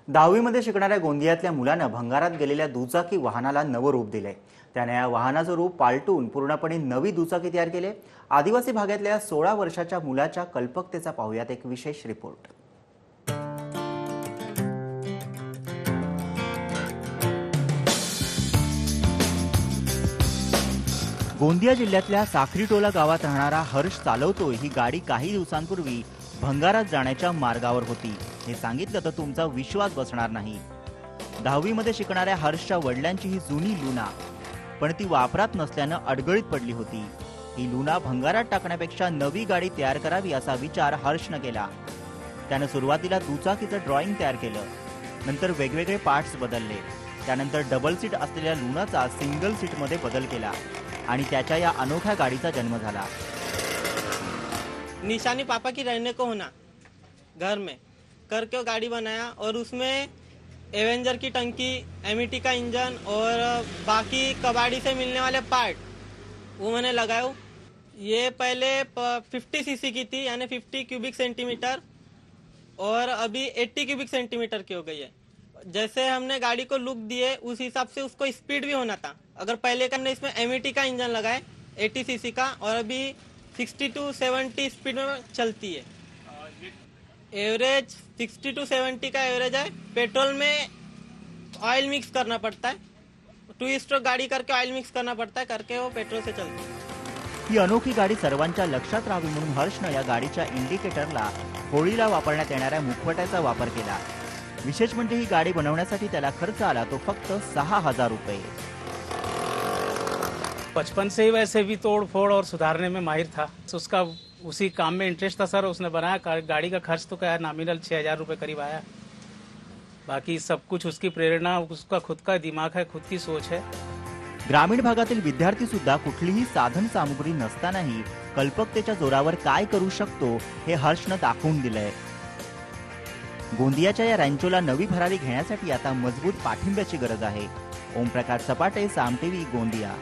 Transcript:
10वी मध्ये शिकणाऱ्या गोंदियातल्या मुलानं भंगारात गेलेल्या दुचाकी वाहनाला नवं रूप दिलंय। त्याने या वाहनाचं रूप पालटून पूर्णपणे नवी दुचाकी तयार केली। आदिवासी भागातल्या 16 वर्षाच्या मुलाच्या कल्पकतेचा पाहूयात एक विशेष रिपोर्ट। गोंदिया जिल्ह्यातल्या साखरीटोला गावात राहणारा हर्ष चालवतोय ही गाडी काही दिवसांपूर्वी भंगारात जाण्याच्या मार्गावर होती। हे सांगितलं तर तुमचा विश्वास बसणार नाही। 10वी मध्ये शिकणाऱ्या हर्षच्या वडिलांची ही जुनी लुना, पण ती वापरात नसल्यानं अडगळीत पडली होती। ही लुना भंगारात टाकण्यापेक्षा नवी गाडी तयार करावी असा विचार हर्षनं केला। त्यानं सुरुवातीला दुचाकीचं ड्रॉइंग तयार केलं, नंतर वेगवेगळे पार्ट्स बदलले, त्यानंतर डबल सीट असलेल्या लुनाचा सिंगल सीट मध्ये बदल केला आणि त्याच्या या अनोख्या गाडीचा जन्म झाला। निशानी पापा की रहने को होना घर में करके वो गाड़ी बनाया और उसमें एवेंजर की टंकी, एमईटी का इंजन और बाकी कबाड़ी से मिलने वाले पार्ट वो मैंने लगाया। ये पहले 50 सीसी की थी, यानी 50 क्यूबिक सेंटीमीटर, और अभी 80 क्यूबिक सेंटीमीटर की हो गई है। जैसे हमने गाड़ी को लुक दिए उस हिसाब से उसको स्पीड भी होना था। अगर पहले हमने इसमें एमईटी का इंजन लगाए 80 सीसी का, और अभी 60 to 70 स्पीड में चलती है। एवरेज 60 to 70 का एवरेज है। पेट्रोल में ऑयल मिक्स करना पड़ता है, 2 स्ट्रोक गाड़ी करके ऑयल मिक्स करना पड़ता है, करके वो पेट्रोल से चलती है। ही अनोखी गाडी सर्वांच्या लक्षात राहावी म्हणून हर्षनं या गाडीच्या इंडिकेटरला होळीला वापरण्यात येणाऱ्या मुखवट्याचा वापर केला। विशेष म्हणजे ही गाडी बनवण्यासाठी त्याला खर्च आला तो फक्त 6000 रुपये। बचपन से ही वैसे भी तोड़ फोड़ और सुधारने में माहिर था, उसका उसी काम में इंटरेस्ट था सर। उसने बनाया। गाड़ी का खर्च तो क्या नॉमिनल 6000 रुपये करीब आया। बाकी सब कुछ उसकी प्रेरणा, उसका खुद का दिमाग है, खुद की सोच है। ग्रामीण भागातील विद्यार्थी सुद्धा कुठलीही साधन सामुग्री नसतानाही कल्पकतेच्या जोरावर काय करू शकतो हे हर्षनं दाखवून दिलंय। गोंदियाच्या या रॅन्चोला नवी भरारी घेण्यासाठी आता मजबूत पाठिंब्याची गरज आहे। ओमप्रकाश सपाटे, साम टीव्ही, गोंदिया।